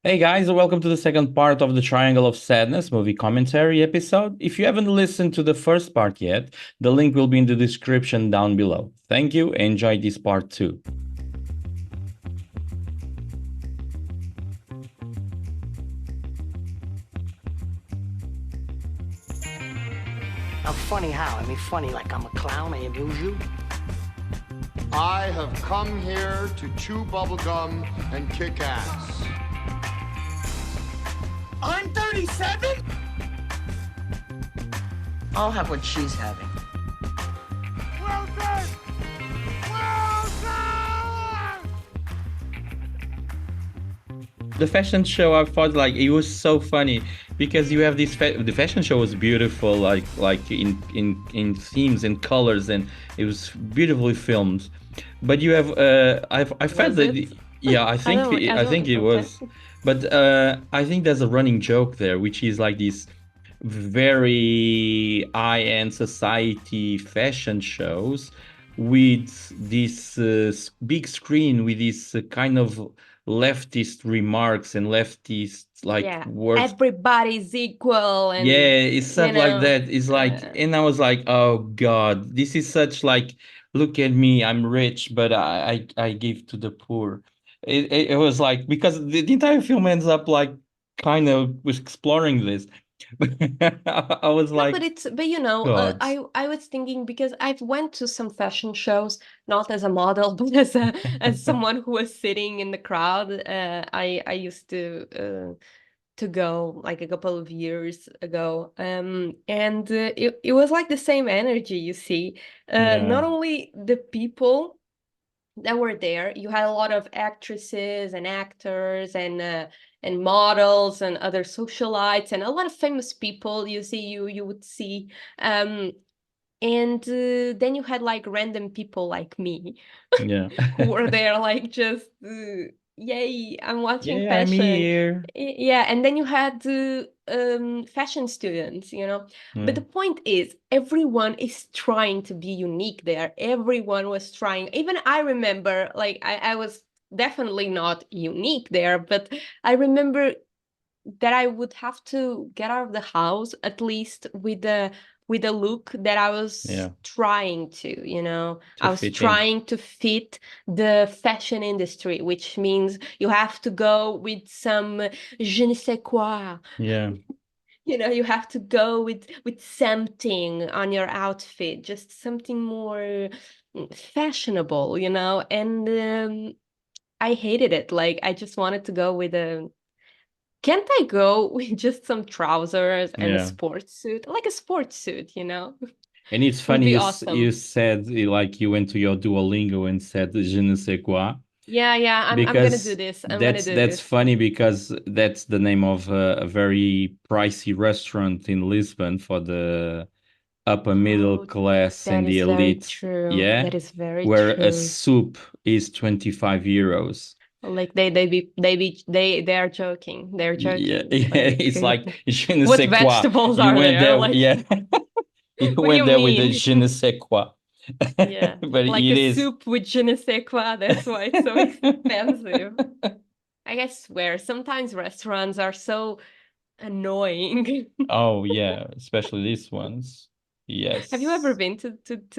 Hey guys, welcome to the second part of the Triangle of Sadness movie commentary episode. If you haven't listened to the first part yet, the link will be in the description down below. Thank you, enjoy this part too. I'm funny how? I mean, funny like I'm a clown, I amuse you? I have come here to chew bubblegum and kick ass. I'm 37? I'll have what she's having. Well done! Well done! The fashion show, I thought like it was so funny because you have this the fashion show was beautiful, like in themes and colors, and it was beautifully filmed. But you have I felt Was that it? yeah, I think don't- I I think don't- it okay. was. But I think there's a running joke there, which is like this very high-end society fashion shows with this big screen with this kind of leftist remarks and leftist like Yeah, words. everybody's equal, and Yeah, it's you stuff like know, that. It's like, uh, and I was like, oh God, this is such like, look at me, I'm rich, but I give to the poor. It was like because the entire film ends up like kind of was exploring this. I was no, but like, it's but you know, God, I was thinking because I've went to some fashion shows, not as a model, but as someone who was sitting in the crowd. I used to go like a couple of years ago, and it was like the same energy. You see, yeah, not only the people that were there. You had a lot of actresses and actors and models and other socialites and a lot of famous people. You would see, um, and then you had like random people like me yeah, who were there like just yay, I'm watching yeah, I'm fashion. here. Yeah, and then you had fashion students, but Yeah, the point is everyone is trying to be unique there. Everyone was trying. Even I remember, like, I was definitely not unique there, but I remember that I would have to get out of the house at least with a look that I was yeah, trying to, to I was fit in. trying to fit the fashion industry, which means you have to go with some je ne sais quoi. Yeah, You have to go with something on your outfit, just something more fashionable, and I hated it. Like I just wanted to go with a can't I go with just some trousers and a yeah. sports suit? Like a sports suit? And it's Would funny be you awesome. said like you went to your Duolingo and said je ne sais quoi Yeah, I'm gonna do because this. I'm gonna that's do that's this. funny because that's the name of a very pricey restaurant in Lisbon for the upper middle Oh, class that and the is very elite. true. Yeah, That is very where a true. soup is 25 euros. Like they are joking. They're Yeah, joking. yeah, Like it's like je ne what sais quoi. vegetables You are went there? there, Like yeah. You what do went you there with the mean? je ne sais quoi. Yeah, But like it a is. soup with je ne sais quoi. That's why it's so expensive. I swear, sometimes restaurants are so annoying. Oh yeah, especially these ones. Have you ever Yes. been to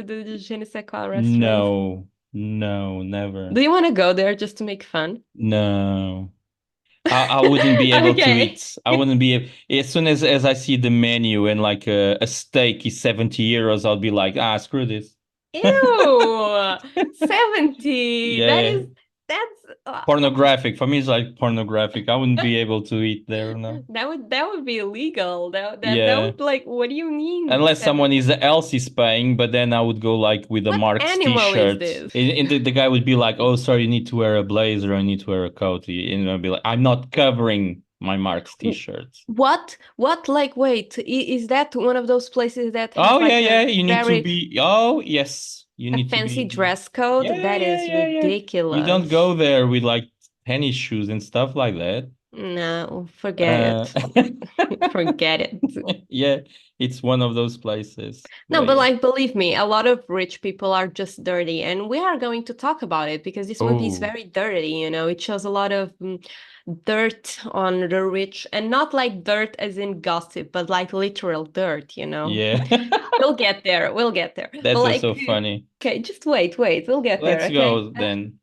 the Je ne sais quoi restaurant? No, no, never. Do you want to go there just to make fun? No. I wouldn't be able to Okay. eat. I wouldn't be as soon as I see the menu and like a steak is 70 euros, I'll be like, ah, screw this. Ew, 70. Yeah. That's Pornographic. For me, it's like pornographic. I wouldn't be able to eat there, no. that would be illegal. That Yeah. would like what do you mean Unless someone 70? else is paying, but then I would go like with a What Marks animal is t-shirt. this? And the guy would be like, oh, sorry, you need to wear a blazer, I need to wear a coat. And I'd be like, I'm not covering my Marks t-shirt. What like wait, is that one of those places that Oh, has yeah, like yeah. a You need to very be, oh, yes. You a need to fancy be, dress code? yeah, That yeah, is yeah, yeah. You don't ridiculous. go there with like tennis shoes and stuff like that. No, forget Uh, it. Forget it. yeah, it's one of those places. No, But but yeah. like, believe me, a lot of rich people are just dirty, and we are going to talk about it because this movie is Oh, very dirty, you know. It shows a lot of dirt on the rich, and not like dirt as in gossip, but like literal dirt, you know. yeah. We'll get there. We'll get there. But That's like, also funny. okay, just wait. We'll get there, Let's okay? go then.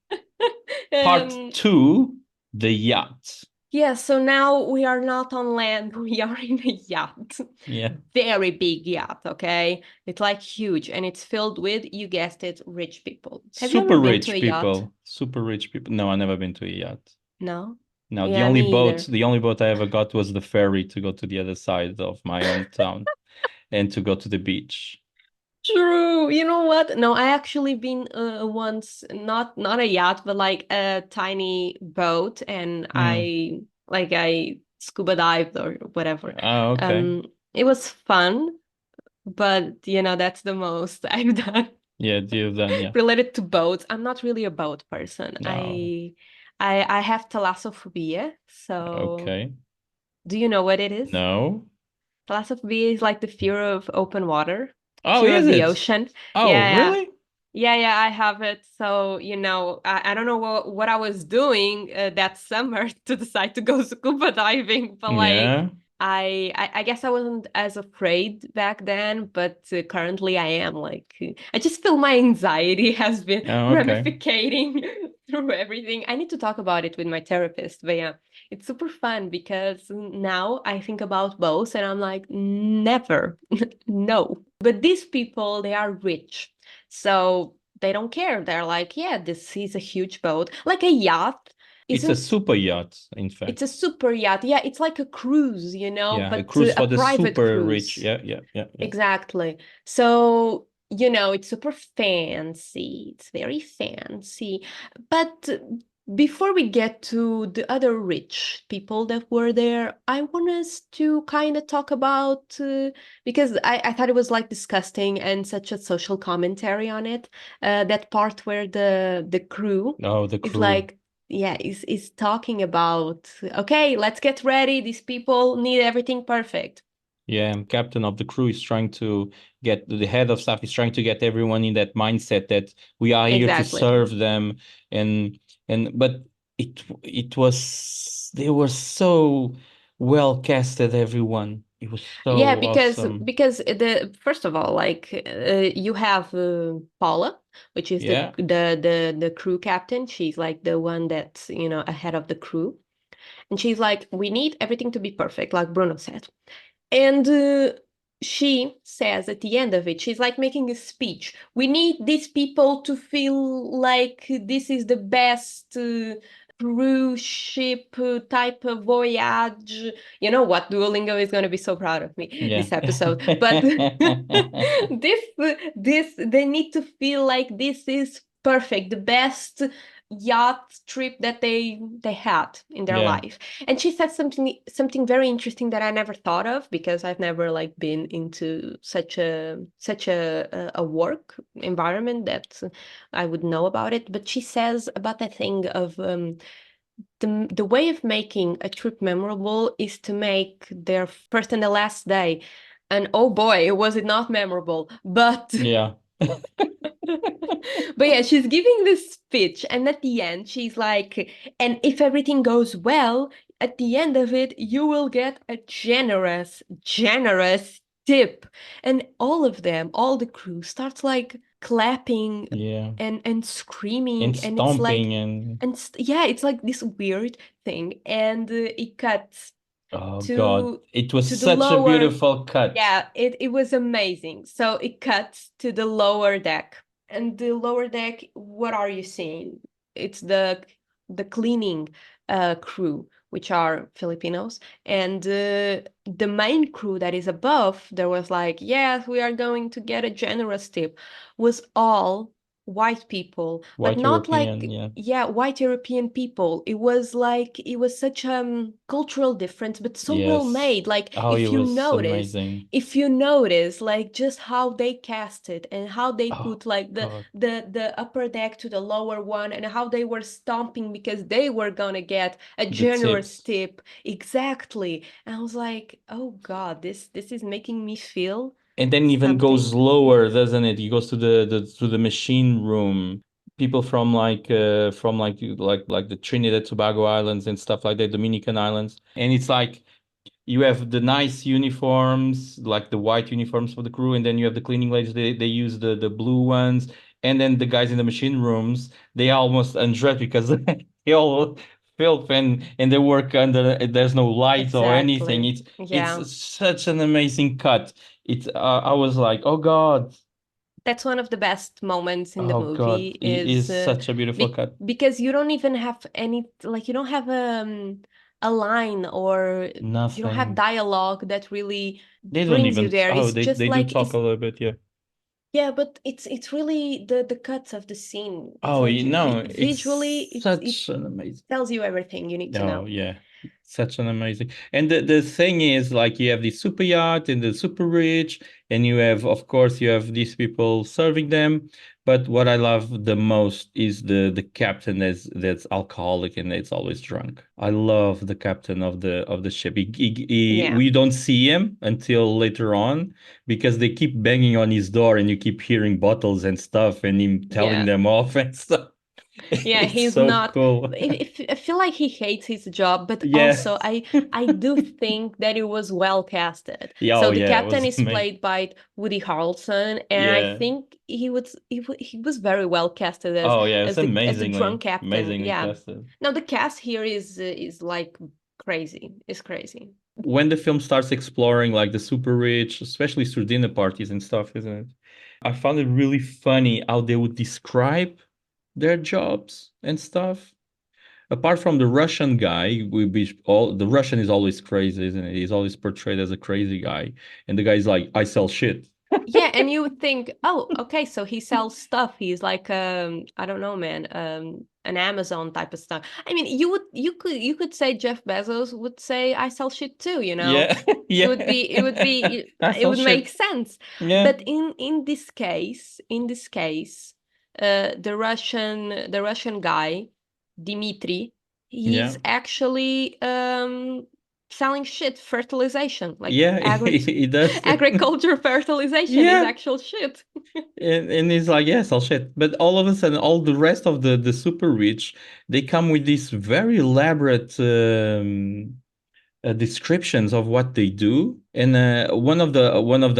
Part Um, two, the yacht. yeah, so now we are not on land, we are in a yacht. Yeah. Very big yacht, okay? It's like huge and it's filled with, you guessed it, rich people. Have you ever Super been to a rich yacht? people. Super rich people. No, I never been to a yacht. No? No, Yeah, me either. the only boat I ever got was the ferry to go to the other side of my hometown and to go to the beach. True. You know what? No, I actually been once, not a yacht, but like a tiny boat, and Mm. I scuba dived or whatever. Oh, okay. It was fun, but you know, that's the most I've done Yeah, you've done, yeah. related to boats. I'm not really a boat person. No. I have thalassophobia. So Okay. do you know what it is? No. Thalassophobia is like the fear of open water, Oh, fear is of the it? ocean. Oh, Yeah, really? yeah, I have it. So, you know, I don't know what I was doing that summer to decide to go scuba diving, but like Yeah. I guess I wasn't as afraid back then, but currently I am. Like, I just feel my anxiety has been Oh, okay. ramificating through everything. I need to talk about it with my therapist, but yeah, it's super fun because now I think about both and I'm like, never, no. But these people, they are rich. So they don't care. They're like, yeah, this is a huge boat. Like a yacht It's a isn't, super yacht, in it's a fact. super yacht. Yeah, it's like a cruise, you know, Yeah, a but cruise a for the private super rich. cruise. Yeah, yeah, yeah, yeah. Exactly. So, you know, it's super fancy. It's very fancy. But before we get to the other rich people that were there, I want us to kind of talk about, because I thought it was like disgusting and such a social commentary on it. That part where the crew Oh, the is crew. like, yeah, is talking about, okay, let's get ready. These people need everything perfect. Yeah, and captain of the crew is trying to get the head of staff is trying to get everyone in that mindset that we are here to Exactly. serve them and but it was they were so well casted, everyone. It was Yeah, so awesome. because the first of all, like you have Paula, which is Yeah. the crew captain. She's like the one that's, you know, ahead of the crew, and she's like, we need everything to be perfect, like Bruno said. And she says at the end of it, she's like making a speech. We need these people to feel like this is the best cruise ship type of voyage. You know what? Duolingo is going to be so proud of me Yeah. this episode. But they need to feel like this is perfect, the best yacht trip that they had in their Yeah. life. And she said something very interesting that I never thought of because I've never like been into such a work environment that I would know about it. But she says about that thing of the way of making a trip memorable is to make their first and the last day. And oh boy, was it not memorable. But Yeah. but yeah, she's giving this speech, and at the end, she's like, and if everything goes well, at the end of it, you will get a generous tip. And all of them, all the crew starts like clapping Yeah. and And screaming, and it's like, stomping and yeah, it's like this weird thing, and it cuts oh God, to it was to the such a lower. beautiful cut. Yeah, it was amazing. So it cuts to the lower deck. And the lower deck, what are you seeing? It's the cleaning crew, which are Filipinos. And the main crew that is above, there was like, yes, we are going to get a generous tip, was all white people, but White not European, like, yeah. yeah, white European people. It was like, it was such a cultural difference, but so well Yes. made. Like, Oh, it was amazing. if you notice, like just how they cast it and how they Oh put like God. the upper deck to the lower one, and how they were stomping because they were gonna get a The generous tips. tip. Exactly. And I was like, oh God, this is making me feel And then even goes something. lower, doesn't it? He goes to the machine room. People from like the Trinidad Tobago Islands and stuff like that, Dominican Islands. And it's like you have the nice uniforms, like the white uniforms for the crew, and then you have the cleaning ladies, they use the blue ones. And then the guys in the machine rooms, they almost undress because they all filth and they work under, there's no lights or anything. Exactly. It's Yeah. such an amazing cut. I was like, oh God, That's one of the best moments in the oh God, movie it is is such a beautiful cut. because you don't even have any, like you don't have a line, or you don't have Nothing. dialogue that really They don't brings you even, there. oh, It's they just do like, talk a it's, little bit, yeah. yeah, but it's really the cuts of the scene. It's Oh, like you know, visually, it's it such an amazing. tells you everything you need to Oh know. yeah, such an amazing. And the thing is, like, you have the super yacht and the super rich, and you have, of course, you have these people serving them. But what I love the most is the captain that's alcoholic and it's always drunk. I love the captain of the ship. Yeah. We don't see him until later on because they keep banging on his door, and you keep hearing bottles and stuff, and him telling Yeah. them off and stuff. Yeah, It's he's so not. cool. I feel like he hates his job, but Yeah. also I do think that it was well casted. Yeah, oh So the yeah, it captain was is amazing. played by Woody Harrelson, and I Yeah. think he was very well casted Oh yeah, it's as the drunk captain. amazingly Yeah. casted. Now the cast here is like crazy. It's crazy. When the film starts exploring like the super rich, especially through dinner parties and stuff, isn't it? I found it really funny how they would describe their jobs and stuff. Apart from the Russian guy, we be all the Russian is always crazy, isn't it? He's always portrayed as a crazy guy, and the guy's like, "I sell shit." Yeah, and you would think, oh, okay, so he sells stuff. He's like, I don't know, man, an Amazon type of stuff. I mean, you could say Jeff Bezos would say, I sell shit too, you know? Yeah, yeah, I It sell would make shit. sense. Yeah, But in this case, the Russian guy, Dimitri, yeah. he's actually selling shit, fertilization, like Yeah, he does. agriculture fertilization is Yeah. actual shit. And he's like, yes, I'll shit. But all of a sudden, all the rest of the super rich, they come with these very elaborate descriptions of what they do. And one of the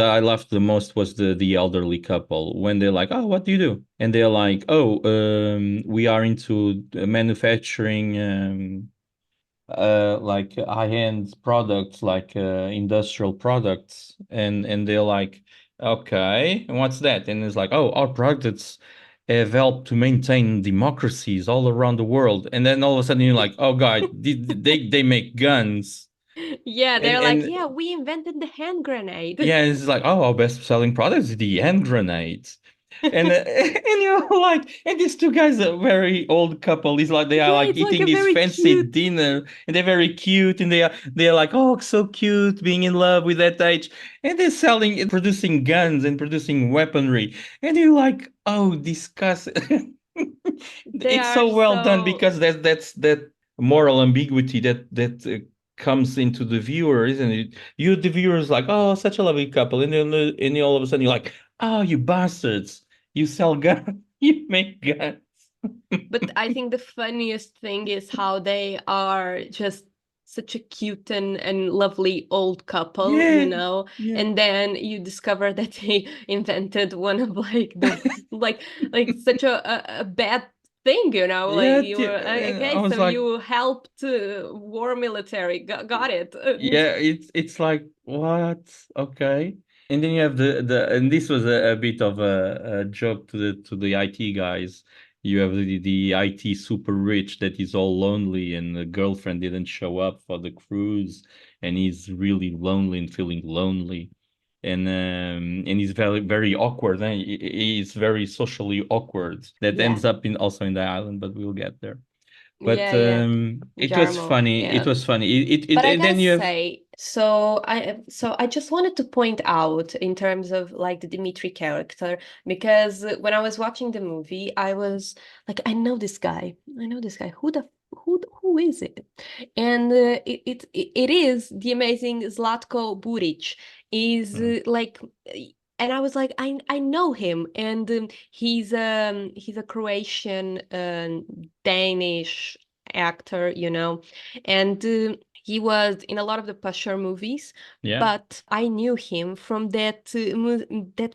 I laughed the most was the elderly couple when they're like, oh, what do you do? And they're like, oh, we are into manufacturing. Like high-end products, like industrial products, and they're like, okay, and what's that? And it's like, oh, our products have helped to maintain democracies all around the world. And then all of a sudden you're like, oh God, they make guns. Yeah, and they're like, and yeah, we invented the hand grenade. yeah, it's like, oh, our best selling product is the hand grenades. And and you're like, and these two guys are very old couple. It's like they are Yeah, like it's like eating a this very fancy cute. dinner, and they're very cute, and they're like, oh, so cute, being in love with that age, and they're selling and producing guns and producing weaponry, and you're like, oh, discuss. They It's are so well done so. because that's that moral ambiguity that comes into the viewer, isn't it? You, the viewer, is like, oh, such a lovely couple, and then all of a sudden you're like, oh, you bastards, you sell guns, you make guns. But I think the funniest thing is how they are just such a cute and lovely old couple, you Yeah, know? yeah, And then you discover that they invented one of like the like such a bad thing, you know? Like yeah. you were I okay, was so like, you helped war military. Got it. yeah, it's like what? Okay. And then you have the and this was a bit of a joke to the IT guys. You have the IT super rich that is all lonely and the girlfriend didn't show up for the cruise and he's really lonely and feeling lonely. and he's very very awkward. And he's very socially awkward. That Yeah. ends up in also in the island, but we'll get there. But Yeah, yeah. it was Jarmo, funny. It yeah. was funny. But I And gotta then you have say, so I just wanted to point out in terms of like the Dimitri character, because when I was watching the movie, I was like, I know this guy. I know this guy. Who is it? And it is the amazing Zlatko Buric. Is like, and I was like, I know him, and he's a Croatian Danish actor, and he was in a lot of the Pasher movies, yeah but I knew him from that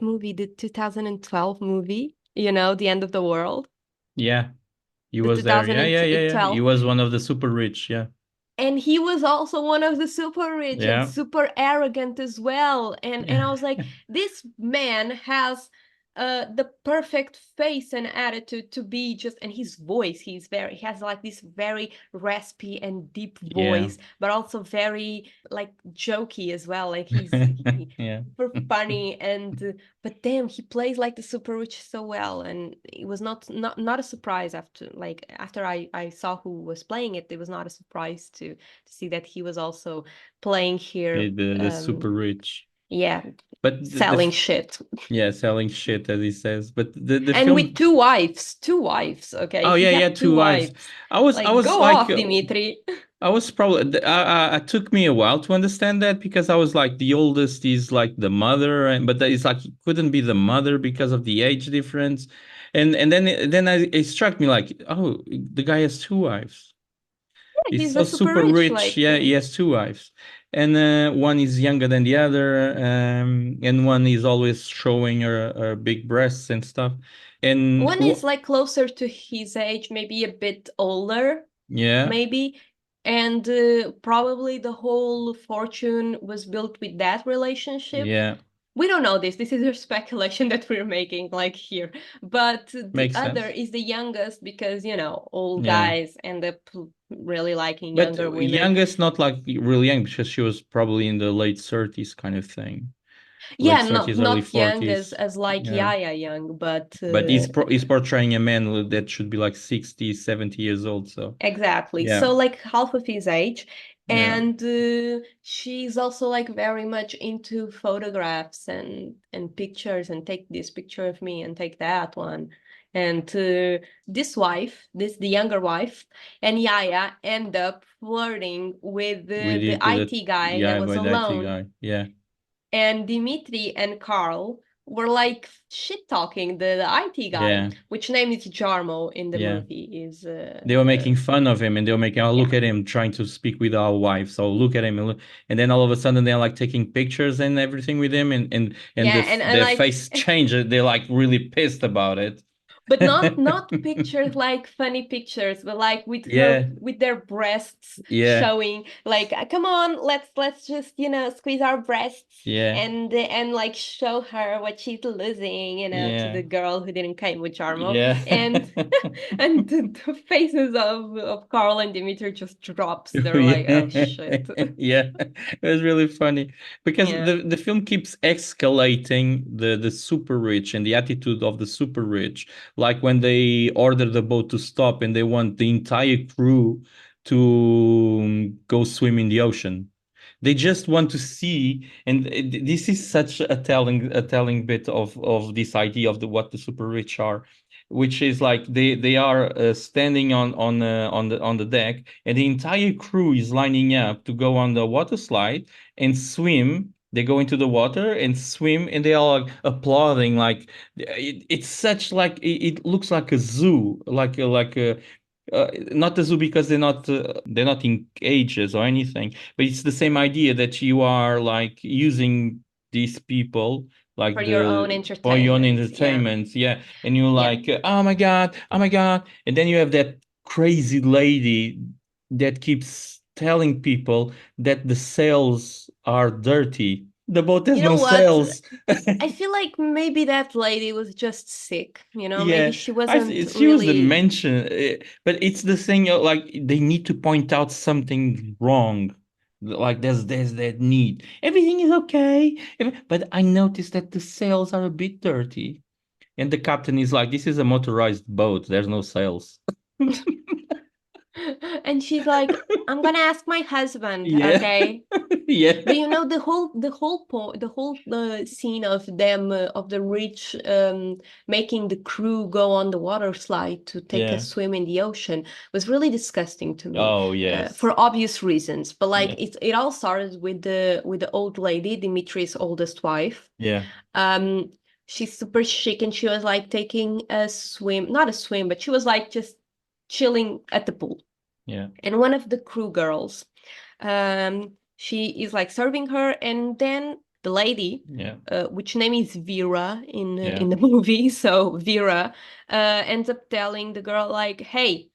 movie, the 2012 movie, The End of the World, yeah he the was there. Yeah. He 2012. was one of the super rich. Yeah, And he was also one of the super rich and yeah, super arrogant as well. And yeah, I was like, this man has the perfect face and attitude to be just, and his voice, he has like this very raspy and deep yeah. voice, but also very like jokey as well. Like he's Yeah. super funny, and but damn, he plays like the super rich so well, and it was not a surprise after I saw who was playing it. It was not a surprise to see that he was also playing here. The super rich. Yeah, But selling shit, yeah, selling shit as he says. But the and with film. two wives. Okay, Oh he yeah, has yeah, two two wives. wives. I Like, was go like off, Dimitri. I was probably it took me a while to understand that because I was like the oldest is like the mother, and but it's like it couldn't be the mother because of the age difference, and then it struck me like, oh, the guy has two wives. He's He's so the super super rich, rich. like. Yeah, he has two wives, and one is younger than the other, and one is always showing her big breasts and stuff. And One is like closer to his age, maybe a bit older, yeah, maybe. And probably the whole fortune was built with that relationship. yeah, We don't know this. This is a speculation that we're making, like here. But the makes other sense. is the youngest because, old Yeah, guys end up really liking but younger women. youngest, not like really young, because she was probably in the late 30s kind of thing, late Yeah, not 30s, early not young as 40s. as like Yeah, Yaya young, but but he's portraying a man that should be like 60, 70 years old. So exactly. yeah, So like half of his age. yeah, And she's also like very much into photographs and pictures, and take this picture of me and take that one. And this wife, the younger wife, and Yaya end up flirting with with the the IT guy that yeah, was with the IT alone. guy. Yeah, And Dimitri and Carl were like shit talking the IT guy, yeah, which name is Jarmo in the yeah. movie is They were making fun of him, and they were making, oh, yeah. look at him trying to speak with our wife. So look at him, and then all of a sudden they're like taking pictures and everything with him, and Yeah, and their like, face changes. They're like really pissed about it. but not pictures like funny pictures, but like Yeah, with their breasts yeah, showing. Like, come on, let's just squeeze our breasts yeah, and like show her what she's losing, to yeah, the girl who didn't came with Jarmo, yeah. and and the faces of Carl and Dimitri just drops. They're like, oh Yeah, shit. yeah, it was really funny because Yeah. the film keeps escalating the super rich and the attitude of the super rich. Like when they order the boat to stop and they want the entire crew to go swim in the ocean. They just want to see, and this is such a telling bit of this idea of the what the super rich are, which is like they are standing on the deck, and the entire crew is lining up to go on the water slide and swim. They go into the water and swim, and they are like applauding. Like it's such like it looks like a zoo, like a not a zoo because they're not in cages or anything, but it's the same idea that you are like using these people like For your own the for your own entertainment. Yeah. entertainment, yeah, and you're Yeah. like, oh my god, oh my god, and then you have that crazy lady that keeps telling people that the sails are dirty. The boat has You know no what? sails. I feel like maybe that lady was just sick, maybe Yeah, she wasn't she was the really. mention, but it's the thing, like they need to point out something wrong. Like there's that need. Everything is okay. But I noticed that the sails are a bit dirty. And the captain is like, this is a motorized boat. There's no sails. And she's like, I'm gonna ask my husband, Yeah. okay? Yeah. But you know the whole scene of them of the rich making the crew go on the water slide to take a Yeah. swim in the ocean was really disgusting to me, Oh, yes. for obvious reasons. But like Yeah. it all started with the old lady, Dimitri's oldest wife. Yeah. Um, she's super chic, and she was like taking a swim, not a swim, but she was like just chilling at the pool. Yeah. And one of the crew girls, she is like serving her, and then the lady, Yeah. which name is Vera Yeah. in the movie, so Vera ends up telling the girl like, "Hey,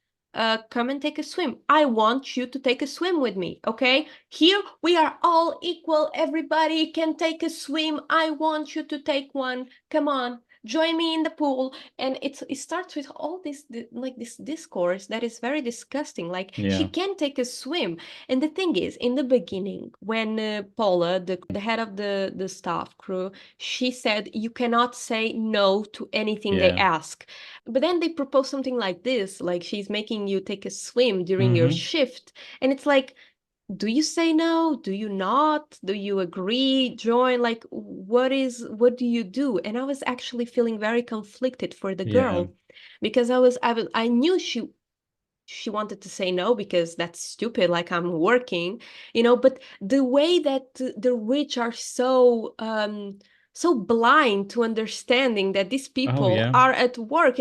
come and take a swim. I want you to take a swim with me, okay? Here we are all equal. Everybody can take a swim. I want you to take one. Come on." Join me in the pool. And it starts with all this like this discourse that is very disgusting. Like, she Yeah. can take a swim. And the thing is, in the beginning, when Paula, the head of the staff crew, she said you cannot say no to anything they Yeah. ask. But then they propose something like this, like she's making you take a swim during your Mm-hmm. shift. And it's like, do you say no? Do you not? Do you agree? Join? Like, what do you do? And I was actually feeling very conflicted for the Yeah. girl, because I knew she wanted to say no because that's stupid, like I'm working, but the way that the rich are so blind to understanding that these Oh, people yeah. are at work,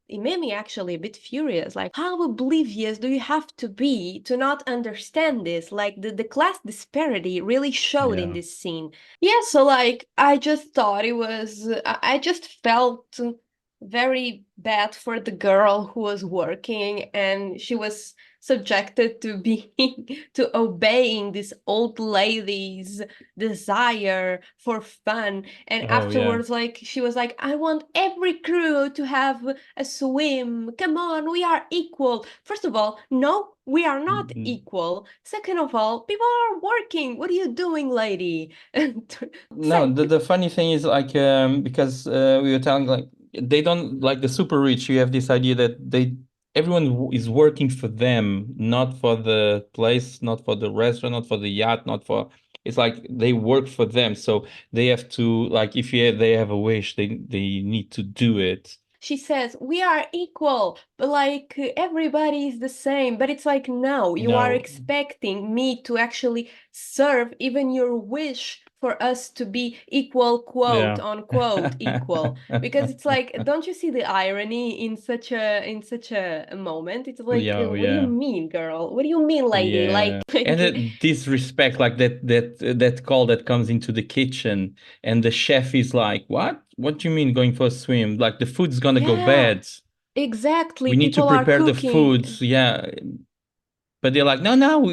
it made me actually a bit furious. Like, how oblivious do you have to be to not understand this? Like, the class disparity really showed in Yeah. this scene. Yeah, so like I just thought it was I just felt very bad for the girl who was working, and she was subjected to being to obeying this old lady's desire for fun. And Oh, yeah. afterwards, like, she was like, I want every crew to have a swim. Come on, we are equal. First of all, no, we are not Mm. equal. Second of all, people are working. What are you doing, lady? No, the funny thing is like because we were telling like they don't like the super rich. You have this idea that everyone is working for them, not for the place, not for the restaurant, not for the yacht, not for. It's like they work for them, so they have to like if they have a wish, they need to do it. She says we are equal, but like everybody is the same. But it's like, no, you are No, expecting me to actually serve even your wish for us to be equal, quote yeah, unquote equal. Because it's like, don't you see the irony in such a moment? It's like, yeah, what do you yeah. mean, girl? What do you mean, lady? Yeah. And that disrespect, like that call that comes into the kitchen, and the chef is like, "What? What do you mean going for a swim? Like the food's gonna go Yeah, bad. exactly. We need to People are prepare the cooking. food." Yeah, but they're like, "No, no,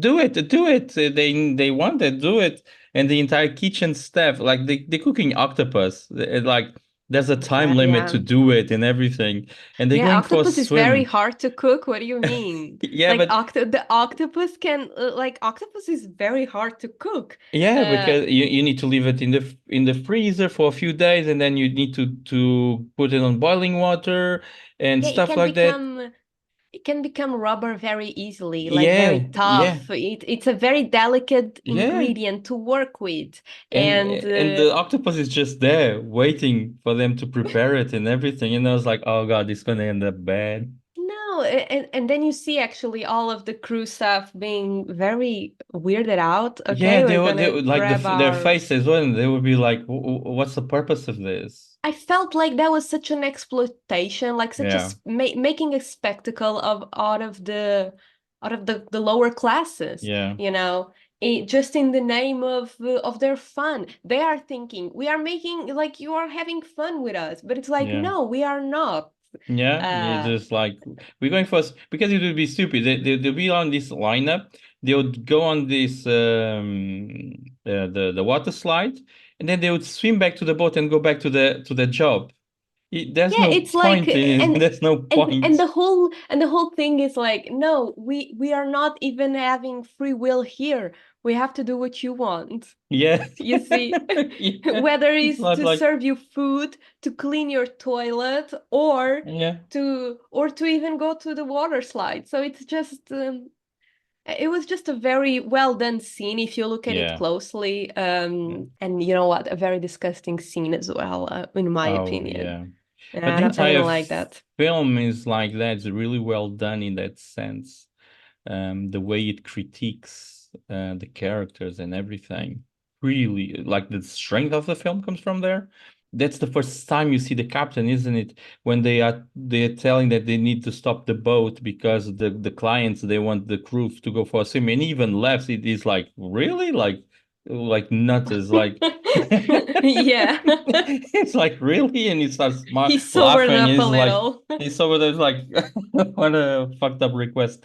do it, do it." They want it, do it, and the entire kitchen staff, like they're cooking octopus. Like there's a time limit to Yeah. do it and everything, and they're Yeah, going for a octopus is very swim. hard to cook. What do you mean? Yeah, Like but the octopus can like octopus is very hard to cook. yeah, Uh because you need to leave it in the freezer for a few days, and then you need to put it on boiling water and yeah, stuff like that. it can become rubber very easily, like very Yeah, yeah, tough. It's a very delicate yeah. ingredient to work with. And And the octopus is just there waiting for them to prepare it and everything. And I was like, oh God, it's gonna end up bad. no, and then you see actually all of the crew staff being very weirded out. Yeah, Okay, we're they gonna would like grab their our faces, when they would be like, What's the purpose of this?" I felt like that was such an exploitation, like such a Yeah, making a spectacle of out of the lower classes, yeah, you know, just in the name of their fun. They are thinking we are making like you are having fun with us, but it's like, yeah. no, we are not. Yeah, they Uh, just like we're going for because it would be stupid. They'll be on this lineup. They would go on this the water slide, and then they would swim back to the boat and go back to the job. There's Yeah, no it's like, point in it. There's no and point. the whole thing is like, no, we are not even having free will here. We have to do what you want. Yeah. You see, Yeah. whether It's it's not to like, serve you food, to clean your toilet, yeah. or to even go to the water slide. So it's just it was just a very well done scene if you look at it Yeah. closely. Yeah. And you know what, a very disgusting scene as well, in my Oh, opinion. yeah. And But the I entire didn't like that. film is like that. It's really well done in that sense. The way it critiques the characters and everything. Really, like the strength of the film comes from there. That's the first time you see the captain, isn't it? When they're telling that they need to stop the boat because the clients they want the crew to go for a swim, and even left. It is like really like nuts. It's like Yeah. it's like really, and he starts He sobered laughing. up a He's like little. he's over there. It's like what a fucked up request.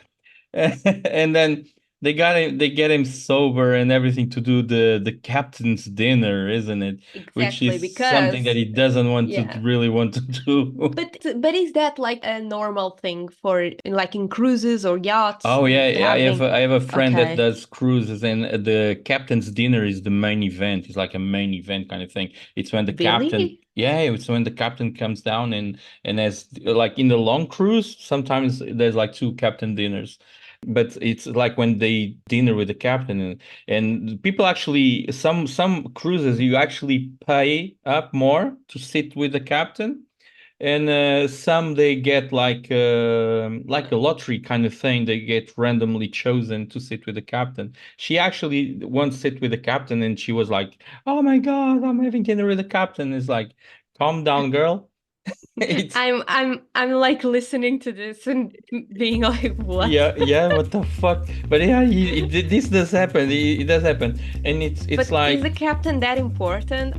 And then they get him sober and everything to do the captain's dinner, isn't it? Which Exactly, is something that because he doesn't want to yeah. really want to do. But is that like a normal thing for like in cruises or yachts Oh yeah, yeah, having? I have a friend that Okay. does cruises, and the captain's dinner is the main event. It's like a main event kind of thing. It's when the captain, Really? yeah, it's when the captain comes down and as like in the long cruise, sometimes there's like two captain dinners, but it's like when they dinner with the captain, and people actually some cruises you actually pay up more to sit with the captain, and some they get like a lottery kind of thing. They get randomly chosen to sit with the captain. She actually once sit with the captain, and she was like, "Oh my God, I'm having dinner with the captain." It's like, calm down, girl. It's I'm like listening to this and being like, what? yeah, yeah. What the fuck? But yeah, this does happen. It does happen, and it's But is the like captain that important?